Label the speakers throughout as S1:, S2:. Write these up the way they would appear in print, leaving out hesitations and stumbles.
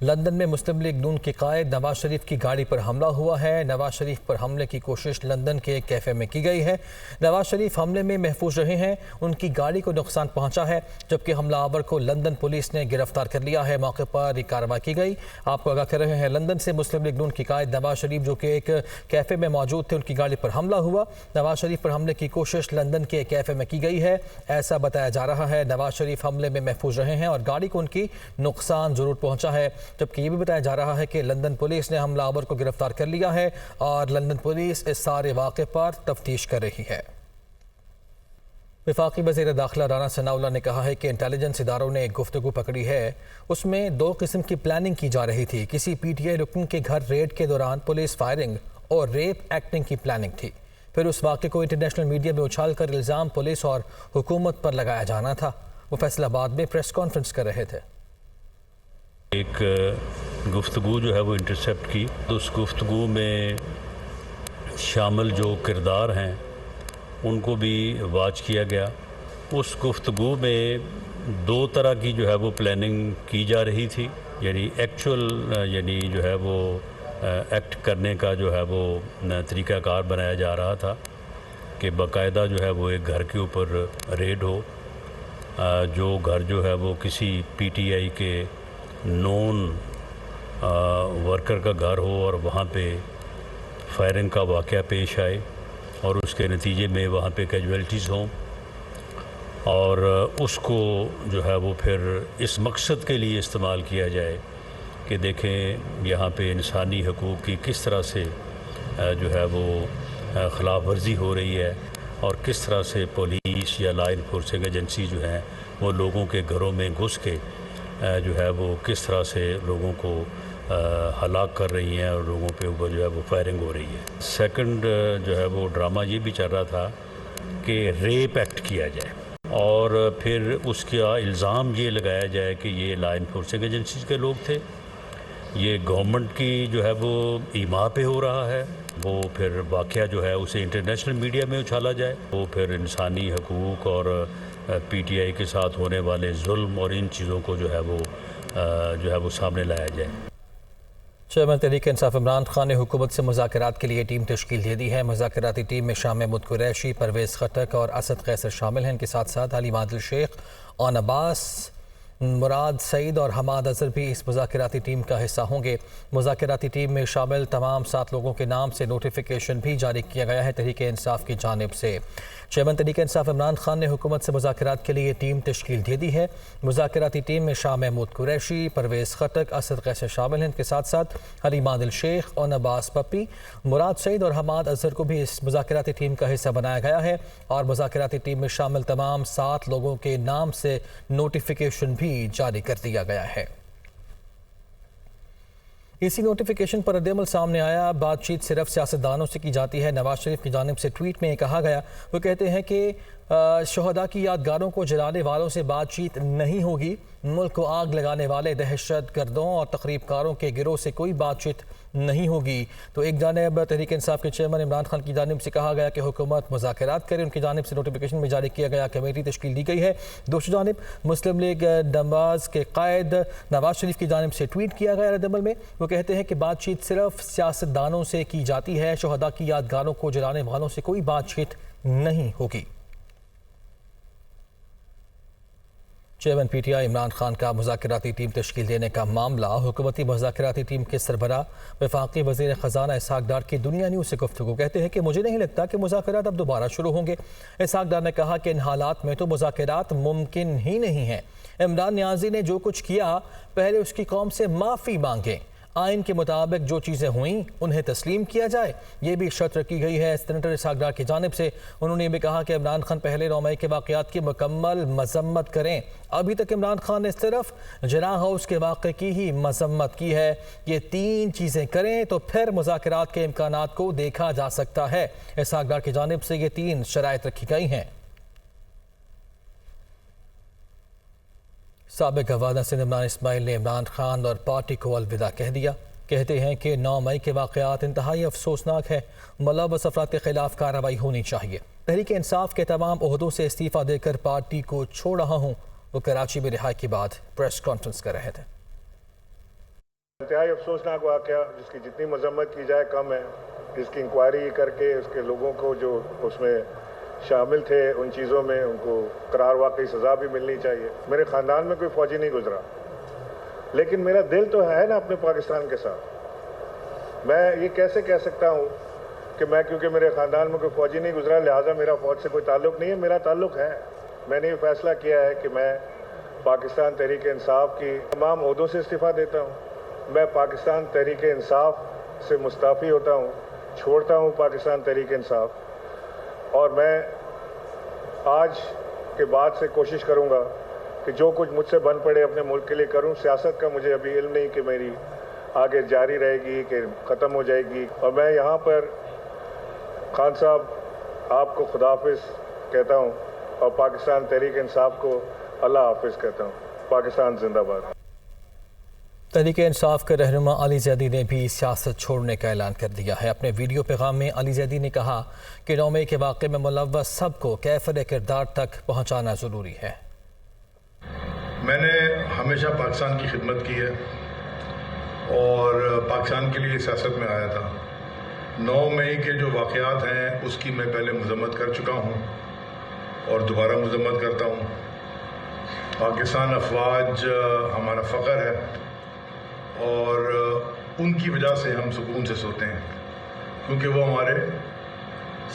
S1: London میں مسلم league نون کے قائد نواز شریف کی گاڑی پر حملہ ہوا ہے۔ نواز شریف پر حملے کی کوشش لندن کے ایک کیفے میں کی گئی ہے۔ نواز شریف حملے میں محفوظ رہے ہیں، ان کی گاڑی کو نقصان پہنچا ہے، جبکہ حملہ آور کو لندن پولیس نے گرفتار کر لیا ہے۔ موقع پر یہ کارروائی کی گئی۔ آپ کو آگاہ کر رہے ہیں، لندن سے مسلم لیگ نون کے قائد نواز شریف جو کہ ایک کیفے میں موجود تھے، ان کی گاڑی پر حملہ ہوا۔ نواز شریف پر حملے کی کوشش لندن کے ایک کیفے میں کی گئی ہے، ایسا بتایا جا رہا ہے۔ نواز شریف حملے میں محفوظ رہے ہیں اور گاڑی کو ان کی نقصان ضرور پہنچا ہے، جبکہ یہ بھی بتایا جا رہا ہے کہ لندن پولیس نے حملہ آور کو گرفتار کر لیا ہے اور لندن پولیس اس سارے واقعے پر تفتیش کر رہی ہے۔ وفاقی وزیر داخلہ رانا ثناء اللہ نے کہا ہے کہ انٹیلیجنس اداروں نے ایک گفتگو پکڑی ہے، اس میں دو قسم کی پلاننگ کی جا رہی تھی۔ کسی پی ٹی آئی رکن کے گھر ریڈ کے دوران پولیس فائرنگ اور ریپ ایکٹنگ کی پلاننگ تھی، پھر اس واقعے کو انٹرنیشنل میڈیا میں اچھال کر الزام پولیس اور حکومت پر لگایا جانا تھا۔ وہ فیصل آباد میں پریس کانفرنس کر رہے تھے۔
S2: ایک گفتگو جو ہے وہ انٹرسیپٹ کی، اس گفتگو میں شامل جو کردار ہیں ان کو بھی واچ کیا گیا۔ اس گفتگو میں دو طرح کی جو ہے وہ پلاننگ کی جا رہی تھی، یعنی ایکچول یعنی جو ہے وہ ایکٹ کرنے کا جو ہے وہ طریقہ کار بنایا جا رہا تھا کہ باقاعدہ جو ہے وہ ایک گھر کے اوپر ریڈ ہو، جو گھر جو ہے وہ کسی پی ٹی آئی کے نون ورکر کا گھر ہو اور وہاں پہ فائرنگ کا واقعہ پیش آئے اور اس کے نتیجے میں وہاں پہ کیجویلٹیز ہوں، اور اس کو جو ہے وہ پھر اس مقصد کے لیے استعمال کیا جائے کہ دیکھیں یہاں پہ انسانی حقوق کی کس طرح سے جو ہے وہ خلاف ورزی ہو رہی ہے اور کس طرح سے پولیس یا لا انفورسنگ ایجنسی جو ہیں وہ لوگوں کے گھروں میں گھس کے جو ہے وہ کس طرح سے لوگوں کو ہلاک کر رہی ہیں اور لوگوں پہ اوپر جو ہے وہ فائرنگ ہو رہی ہے۔ سیکنڈ جو ہے وہ ڈرامہ یہ بھی چل رہا تھا کہ ریپ ایکٹ کیا جائے اور پھر اس کا الزام یہ لگایا جائے کہ یہ لا انفورسنگ ایجنسیز کے لوگ تھے، یہ گورنمنٹ کی جو ہے وہ ایما پہ ہو رہا ہے، وہ پھر واقعہ جو ہے اسے انٹرنیشنل میڈیا میں اچھالا جائے، وہ پھر انسانی حقوق اور پی ٹی آئی کے ساتھ ہونے والے ظلم اور ان چیزوں کو جو ہے وہ سامنے لایا جائے۔
S1: چیئرمین تحریک انصاف عمران خان نے حکومت سے مذاکرات کے لیے ٹیم تشکیل دے دی ہے۔ مذاکراتی ٹیم میں شاہ محمود قریشی، پرویز خٹک اور اسد قیصر شامل ہیں۔ ان کے ساتھ ساتھ حلیم عادل شیخ، اون عباس، مراد سعید اور حماد اظہر بھی اس مذاکراتی ٹیم کا حصہ ہوں گے۔ مذاکراتی ٹیم میں شامل تمام 7 لوگوں کے نام سے نوٹیفیکیشن بھی جاری کیا گیا ہے تحریک انصاف کی جانب سے۔ چیئرمین تحریک انصاف عمران خان نے حکومت سے مذاکرات کے لیے ٹیم تشکیل دے دی ہے۔ مذاکراتی ٹیم میں شاہ محمود قریشی، پرویز خٹک، اسد قیصر شامل ہیں۔ ان کے ساتھ ساتھ حلیم عادل شیخ، اون عباس پپی، مراد سعید اور حماد اظہر کو بھی اس مذاکراتی ٹیم کا حصہ بنایا گیا ہے اور مذاکراتی ٹیم میں شامل تمام 7 لوگوں کے نام سے نوٹیفیکیشن بھی جاری کر دیا گیا ہے۔ اسی نوٹیفیکیشن پر ردعمل سامنے آیا، بات چیت صرف سیاستدانوں سے کی جاتی ہے۔ نواز شریف کی جانب سے ٹویٹ میں یہ کہا گیا، وہ کہتے ہیں کہ شہداء کی یادگاروں کو جلانے والوں سے بات چیت نہیں ہوگی، ملک کو آگ لگانے والے دہشت گردوں اور تخریب کاروں کے گروہ سے کوئی بات چیت نہیں ہوگی۔ تو ایک جانب تحریک انصاف کے چیئرمین عمران خان کی جانب سے کہا گیا کہ حکومت مذاکرات کرے، ان کی جانب سے نوٹیفیکیشن میں جاری کیا گیا، کمیٹی تشکیل دی گئی ہے۔ دوسری جانب مسلم لیگ نواز کے قائد نواز شریف کی جانب سے ٹویٹ کیا گیا ردعمل میں، وہ کہتے ہیں کہ بات چیت صرف سیاستدانوں سے کی جاتی ہے، شہداء کی یادگاروں کو جلانے والوں سے کوئی بات چیت نہیں ہوگی۔ Chairman P T I Imran Khan کا مذاکراتی ٹیم تشکیل دینے کا معاملہ، حکومتی مذاکراتی ٹیم کے سربراہ وفاقی وزیر خزانہ اسحاق ڈار کی دنیا نیوز سے گفتگو، کہتے ہیں کہ مجھے نہیں لگتا کہ مذاکرات اب دوبارہ شروع ہوں گے۔ اسحاق ڈار نے کہا کہ ان حالات میں تو مذاکرات ممکن ہی نہیں ہیں۔ عمران نیازی نے جو کچھ کیا، پہلے اس کی قوم سے معافی مانگیں، آئین کے مطابق جو چیزیں ہوئیں انہیں تسلیم کیا جائے، یہ بھی شرط رکھی گئی ہے۔ سینیٹر اسحاق ڈار کی جانب سے انہوں نے بھی کہا کہ عمران خان پہلے 9 مئی کے واقعات کی مکمل مذمت کریں۔ ابھی تک عمران خان نے صرف جناح ہاؤس کے واقعے کی ہی مذمت کی ہے، یہ 3 چیزیں کریں تو پھر مذاکرات کے امکانات کو دیکھا جا سکتا ہے۔ اسحاق ڈار کی جانب سے یہ 3 شرائط رکھی گئی ہیں۔ سابق گورنر سندھ عمران اسماعیل نے عمران خان اور پارٹی کو الوداع کہہ دیا، کہتے ہیں کہ 9 مئی کے واقعات انتہائی افسوسناک ہے، ملوث افراد کے خلاف کارروائی ہونی چاہیے۔ تحریک انصاف کے تمام عہدوں سے استعفیٰ دے کر پارٹی کو چھوڑ رہا ہوں۔ وہ کراچی میں رہائی کے بعد پریس کانفرنس کر رہے تھے۔
S3: انتہائی افسوسناک واقعہ جس کی جتنی مذمت کی جائے کم ہے. اس کی انکوائری کر کے اس کے لوگوں کو جو اس میں شامل تھے ان چیزوں میں ان کو قرار واقعی سزا بھی ملنی چاہیے. میرے خاندان میں کوئی فوجی نہیں گزرا لیکن میرا دل تو ہے نا اپنے پاکستان کے ساتھ. میں یہ کیسے کہہ سکتا ہوں کہ میں کیونکہ میرے خاندان میں کوئی فوجی نہیں گزرا لہٰذا میرا فوج سے کوئی تعلق نہیں ہے. میرا تعلق ہے. میں نے یہ فیصلہ کیا ہے کہ میں پاکستان تحریک انصاف کی تمام عہدوں سے استعفیٰ دیتا ہوں. میں پاکستان تحریک انصاف سے مستعفی ہوتا ہوں, چھوڑتا ہوں پاکستان تحریک انصاف, اور میں آج کے بعد سے کوشش کروں گا کہ جو کچھ مجھ سے بن پڑے اپنے ملک کے لیے کروں. سیاست کا مجھے ابھی علم نہیں کہ میری آگے جاری رہے گی کہ ختم ہو جائے گی. اور میں یہاں پر خان صاحب آپ کو خداحافظ کہتا ہوں اور پاکستان تحریک انصاف کو اللہ حافظ کہتا ہوں. پاکستان زندہ باد.
S1: تحریک انصاف کے رہنما علی زیدی نے بھی سیاست چھوڑنے کا اعلان کر دیا ہے. اپنے ویڈیو پیغام میں علی زیدی نے کہا کہ 9 مئی کے واقعے میں ملوث سب کو کیفر کردار تک پہنچانا ضروری ہے.
S4: میں نے ہمیشہ پاکستان کی خدمت کی ہے اور پاکستان کے لیے سیاست میں آیا تھا. 9 مئی کے جو واقعات ہیں اس کی میں پہلے مذمت کر چکا ہوں اور دوبارہ مذمت کرتا ہوں. پاکستان افواج ہمارا فخر ہے اور ان کی وجہ سے ہم سکون سے سوتے ہیں کیونکہ وہ ہمارے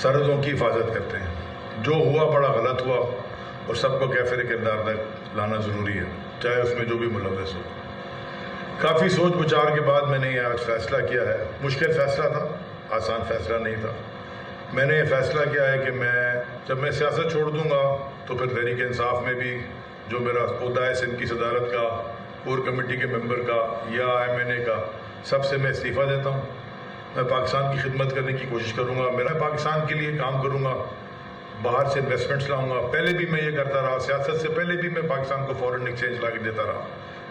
S4: سرحدوں کی حفاظت کرتے ہیں. جو ہوا بڑا غلط ہوا اور سب کو کیفر کردار تک لانا ضروری ہے چاہے اس میں جو بھی ملوث ہو. کافی سوچ بچار کے بعد میں نے یہ آج فیصلہ کیا ہے. مشکل فیصلہ تھا, آسان فیصلہ نہیں تھا. میں نے یہ فیصلہ کیا ہے کہ جب میں سیاست چھوڑ دوں گا تو پھر تحریک انصاف میں بھی جو میرا عہدہ ہے سندھ کی صدارت کا, کور کمیٹی کے ممبر کا یا MNA کا, سب سے میں استعفیٰ دیتا ہوں. میں پاکستان کی خدمت کرنے کی کوشش کروں گا. میں پاکستان کے لیے کام کروں گا, باہر سے انویسٹمنٹس لاؤں گا. پہلے بھی میں یہ کرتا رہا, سیاست سے پہلے بھی میں پاکستان کو فورن ایکسچینج لا کے دیتا رہا,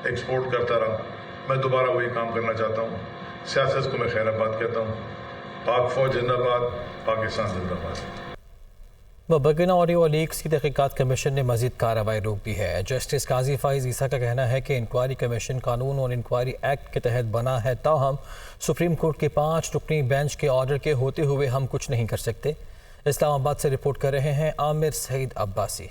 S4: ایکسپورٹ کرتا رہا. میں دوبارہ وہی کام کرنا چاہتا ہوں. سیاست کو میں خیر آباد کہتا ہوں. پاک فوج زندہ باد, پاکستان زندہ باد.
S1: مبینہ آڈیو لیکس کی تحقیقات کمیشن نے مزید کارروائی روک دی ہے. جسٹس قاضی فائز عیسیٰ کا کہنا ہے کہ انکوائری کمیشن قانون اور انکوائری ایکٹ کے تحت بنا ہے, تاہم سپریم کورٹ کے 5 رکنی بینچ کے آرڈر کے ہوتے ہوئے ہم کچھ نہیں کر سکتے. اسلام آباد سے رپورٹ کر رہے ہیں عامر سعید عباسی.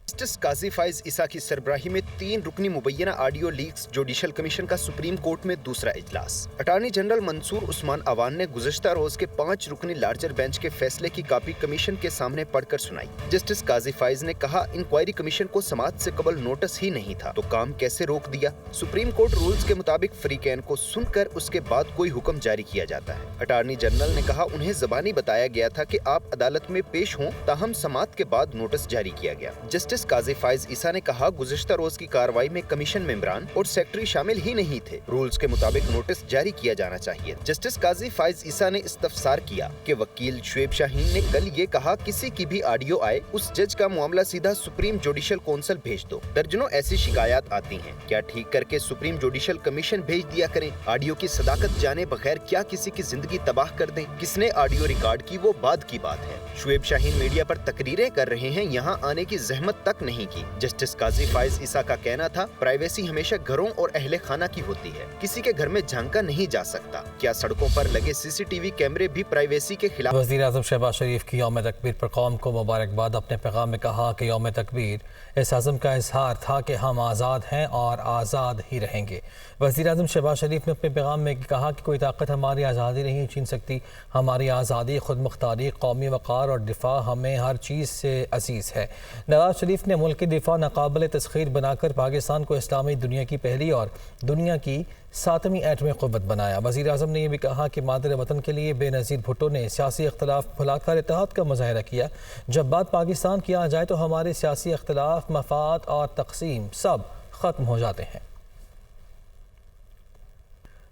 S5: جسٹس قاضی فائز عیسیٰ کی سربراہی میں 3 رکنی مبینہ آڈیو لیکس جوڈیشل کمیشن کا سپریم کورٹ میں دوسرا اجلاس. اٹارنی جنرل منصور عثمان عوان نے گزشتہ روز کے 5 رکنی لارجر بینچ کے فیصلے کی کاپی کمیشن کے سامنے پڑھ کر سنائی. جسٹس قاضی فائز نے کہا انکوائری کمیشن کو سماعت سے قبل نوٹس ہی نہیں تھا تو کام کیسے روک دیا. سپریم کورٹ رولز کے مطابق فریقین کو سن کر اس کے بعد کوئی حکم جاری کیا جاتا ہے. اٹارنی جنرل نے کہا انہیں زبانی بتایا گیا تھا کہ آپ عدالت میں پیش ہوں, تاہم سماعت کے بعد نوٹس جاری کیا گیا. جسٹس قاضی فائز عیسیٰ نے کہا گزشتہ روز کی کارروائی میں کمیشن ممبران اور سیکٹری شامل ہی نہیں تھے. رولز کے مطابق نوٹس جاری کیا جانا چاہیے. جسٹس قاضی فائز عیسیٰ نے استفسار کیا کہ وکیل شعیب شاہین نے کل یہ کہا کسی کی بھی آڈیو آئے اس جج کا معاملہ سیدھا سپریم جوڈیشل کونسل بھیج دو. درجنوں ایسی شکایات آتی ہیں, کیا ٹھیک کر کے سپریم جوڈیشل کمیشن بھیج دیا کریں. آڈیو کی صداقت جانے بغیر کیا کسی کی زندگی تباہ کر دیں. کس نے آڈیو ریکارڈ کی وہ بعد کی بات ہے. شعیب شاہین میڈیا پر تقریریں کر رہے ہیں, یہاں آنے کی زحمت تک نہیں کی. جسٹس قاضی فائز عیسیٰ کا کہنا تھا پرائیویسی ہمیشہ گھروں اور اہل خانہ کی ہوتی ہے, کسی کے گھر میں جھانکا نہیں جا سکتا. کیا سڑکوں پر لگے CCTV کیمرے بھی پرائیویسی کے خلاف؟
S1: وزیر اعظم شہباز شریف کی یوم تکبیر پر قوم کو مبارکباد. اپنے پیغام میں کہا کہ یوم تکبیر اس عزم کا اظہار تھا کہ ہم آزاد ہیں اور آزاد ہی رہیں گے. وزیر اعظم شہباز شریف نے اپنے پیغام میں کہا کہ کوئی طاقت ہماری آزادی نہیں چھین سکتی. ہماری آزادی, خود مختاری, قومی وقار اور دفاع ہمیں ہر چیز سے عزیز ہے. نواز شریف نے ملک کی دفاع ناقابل تسخیر بنا کر پاکستان کو اسلامی دنیا کی پہلی اور دنیا کی 7ویں ایٹمی قوت بنایا. وزیر اعظم نے یہ بھی کہا کہ مادر وطن کے لیے بے نظیر بھٹو نے سیاسی اختلاف بھلا کر اتحاد کا مظاہرہ کیا. جب بات پاکستان کی آ جائے تو ہمارے سیاسی اختلاف, مفاد اور تقسیم سب ختم ہو جاتے ہیں.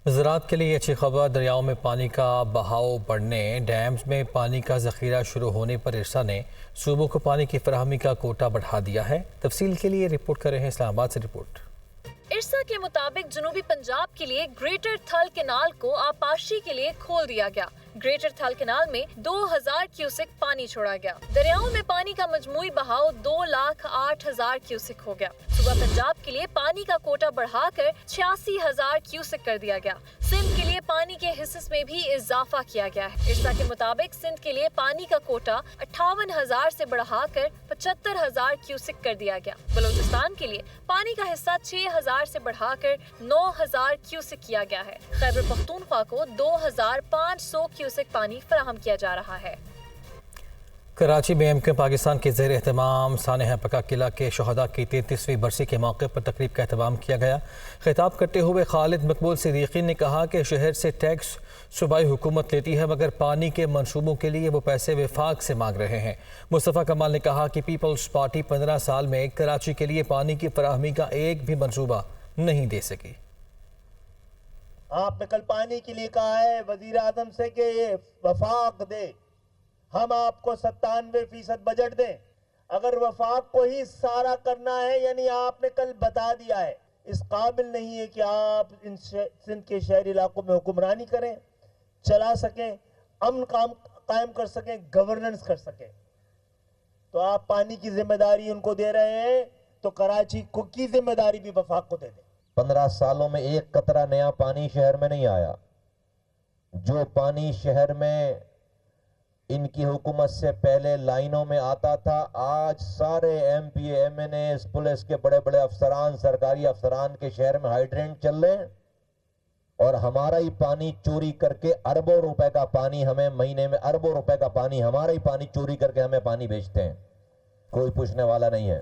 S1: زراعت کے لیے اچھی خبر. دریاؤں میں پانی کا بہاؤ بڑھنے, ڈیمز میں پانی کا ذخیرہ شروع ہونے پر ارسا نے صوبوں کو پانی کی فراہمی کا کوٹا بڑھا دیا ہے. تفصیل کے لیے رپورٹ کر رہے ہیں اسلام آباد سے رپورٹ.
S6: ارسا کے مطابق جنوبی پنجاب کے لیے گریٹر تھل کینال کو آبپاشی کے لیے کھول دیا گیا. گریٹر تھل کینال میں 2000 کیوسک پانی چھوڑا گیا۔ دریاؤں میں پانی کا مجموعی بہاؤ 2,08,000 کیوسک ہو گیا۔ صوبہ پنجاب کے لیے پانی کا کوٹا بڑھا کر 86,000 کیوسک کر دیا گیا۔ سندھ کے لیے پانی کے حصص میں بھی اضافہ کیا گیا ہے۔ ارسا کے مطابق سندھ کے لیے پانی کا کوٹا 58,000 سے بڑھا کر 75,000 کیوسک کر دیا گیا۔ بلوچستان کے لیے پانی کا حصہ 6,000 سے بڑھا کر 9,000 کیوسک کیا گیا ہے۔ خیبر پختونخوا کو 2,500 کیوسک پانی فراہم کیا جا رہا ہے۔
S1: کراچی میں ایم کیو پاکستان کے زیر اہتمام سانحہ پکا قلعہ کے شہداء کی 33ویں برسی کے موقع پر تقریب کا اہتمام کیا گیا۔ خطاب کرتے ہوئے خالد مقبول صدیقی نے کہا کہ شہر سے ٹیکس صوبائی حکومت لیتی ہے مگر پانی کے منصوبوں کے لیے وہ پیسے وفاق سے مانگ رہے ہیں۔ مصطفیٰ کمال نے کہا کہ پیپلز پارٹی 15 سال میں کراچی کے لیے پانی کی فراہمی کا ایک بھی منصوبہ نہیں دے سکی۔
S7: آپ نے کل پانی کے لیے کہا ہے وزیر اعظم سے کہ یہ وفاق دے، ہم آپ کو 97% بجٹ دیں۔ اگر وفاق کو ہی سارا کرنا ہے یعنی آپ نے کل بتا دیا ہے اس قابل نہیں ہے کہ آپ ان سندھ کے شہری علاقوں میں حکمرانی کریں، چلا سکیں، امن قائم کر سکیں، گورننس کر سکیں، تو آپ پانی کی ذمہ داری ان کو دے رہے ہیں تو کراچی کی ذمہ داری بھی وفاق کو دے دیں۔
S8: 15 سالوں میں ایک قطرہ نیا پانی شہر میں نہیں آیا۔ جو پانی شہر میں ان کی حکومت سے پہلے لائنوں میں آتا تھا، آج سارے ایم پی ایم این اے پولیس کے بڑے بڑے افسران، سرکاری افسران کے شہر میں ہائیڈرینٹ چل رہے ہیں اور ہمارا ہی پانی چوری کر کے اربوں روپے کا پانی، ہمیں مہینے میں اربوں روپے کا پانی، ہمارا ہی پانی چوری کر کے ہمیں پانی بیچتے ہیں، کوئی پوچھنے والا نہیں ہے۔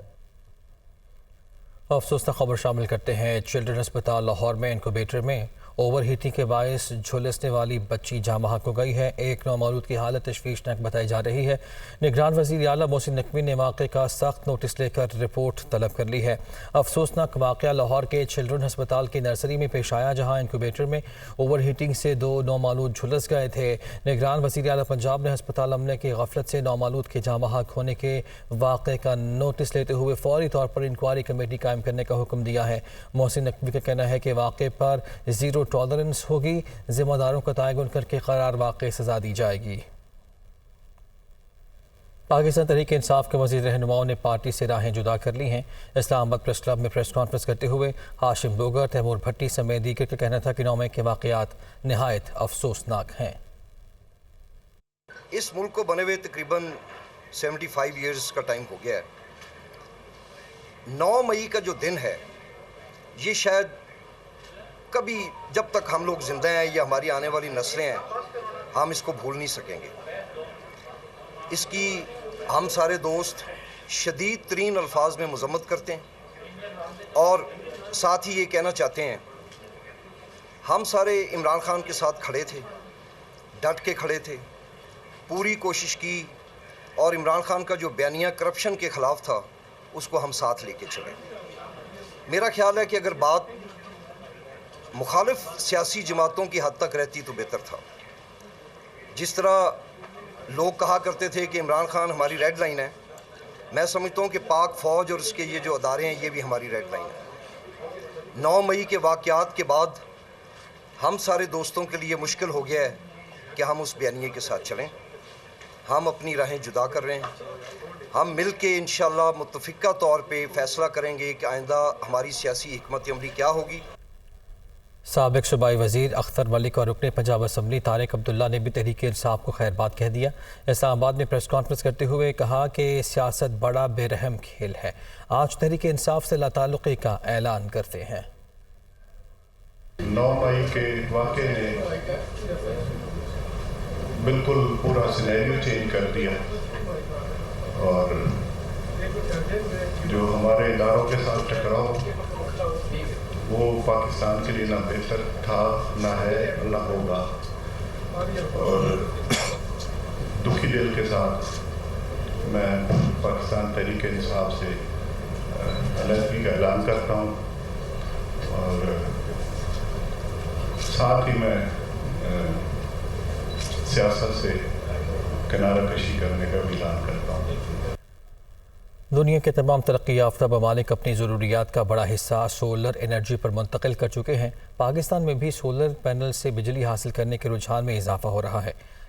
S1: افسوسناک خبر شامل کرتے ہیں۔ چلڈرن ہسپتال لاہور میں انکوبیٹر میں اوور ہیٹنگ کے باعث جھلسنے والی بچی جاں بحق ہو گئی ہے۔ ایک نومولود کی حالت تشویشناک بتائی جا رہی ہے۔ نگران وزیر اعلیٰ محسن نقوی نے واقعے کا سخت نوٹس لے کر رپورٹ طلب کر لی ہے۔ افسوسناک واقعہ لاہور کے چلڈرن ہسپتال کی نرسری میں پیش آیا جہاں انکوبیٹر میں اوور ہیٹنگ سے 2 نومولود جھلس گئے تھے۔ نگران وزیر اعلیٰ پنجاب نے ہسپتال عملے کی غفلت سے نومولود کے جاں بحق ہونے کے واقعے کا نوٹس لیتے ہوئے فوری طور پر انکوائری کمیٹی قائم کرنے کا حکم دیا ہے۔ محسن نقوی کا کہنا ہے کہ واقعے پر زیرو ٹالرنس ہوگی، ذمہ داروں کا تعین کر کے قرار واقع سزا دی جائے گی۔ پاکستان تحریک انصاف کے وزیر رہنماؤں نے پارٹی سے راہیں جدا کر لی ہیں۔ اسلام آباد پریس کلب میں پریس کانفرنس کرتے ہوئے ہاشم لوگر، تیمور بھٹی سمیت دیگر کا کہنا تھا کہ 9 مئی کے واقعات نہایت افسوسناک ہیں۔
S9: اس ملک کو بنے ہوئے تقریباً 75 ایئرز کا ٹائم ہو گیا ہے۔ 9 مئی کا جو دن ہے یہ شاید کبھی جب تک ہم لوگ زندہ ہیں یا ہماری آنے والی نسلیں ہیں ہم اس کو بھول نہیں سکیں گے۔ اس کی ہم سارے دوست شدید ترین الفاظ میں مذمت کرتے ہیں اور ساتھ ہی یہ کہنا چاہتے ہیں ہم سارے عمران خان کے ساتھ کھڑے تھے، ڈٹ کے کھڑے تھے، پوری کوشش کی اور عمران خان کا جو بیانیہ کرپشن کے خلاف تھا اس کو ہم ساتھ لے کے چلے۔ میرا خیال ہے کہ اگر بات مخالف سیاسی جماعتوں کی حد تک رہتی تو بہتر تھا۔ جس طرح لوگ کہا کرتے تھے کہ عمران خان ہماری ریڈ لائن ہے، میں سمجھتا ہوں کہ پاک فوج اور اس کے یہ جو ادارے ہیں یہ بھی ہماری ریڈ لائن ہے۔ 9 مئی کے واقعات کے بعد ہم سارے دوستوں کے لیے مشکل ہو گیا ہے کہ ہم اس بیانیے کے ساتھ چلیں۔ ہم اپنی راہیں جدا کر رہے ہیں۔ ہم مل کے انشاءاللہ متفقہ طور پہ فیصلہ کریں گے کہ آئندہ ہماری سیاسی حکمت عملی کیا ہوگی۔
S1: سابق صوبائی وزیر اختر ملک اور رکن پنجاب اسمبلی طارق عبداللہ نے بھی تحریک انصاف کو خیر بات کہہ دیا۔ اسلام آباد میں پریس کانفرنس کرتے ہوئے کہا کہ سیاست بڑا بے رحم کھیل ہے، آج تحریک انصاف سے لا تعلقی کا اعلان کرتے ہیں۔
S4: 9 مئی کے واقعے نے بالکل پورا سینیریو چینج کر دیا اور جو ہمارے اداروں کے ساتھ ٹکراؤ وہ پاکستان کے لیے نہ بہتر تھا، نہ ہے، نہ ہوگا، اور دکھی دل کے ساتھ میں پاکستان تحریک انصاف سے علیحدگی کا اعلان کرتا ہوں اور ساتھ ہی میں سیاست سے کنارہ کشی کرنے کا بھی اعلان کرتا ہوں۔
S1: دنیا کے تمام ترقی یافتہ ممالک اپنی ضروریات کا بڑا حصہ سولر انرجی پر منتقل کر چکے ہیں۔ پاکستان میں بھی سولر پینل سے بجلی حاصل کرنے کے رجحان میں اضافہ ہو رہا ہے۔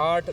S10: 8,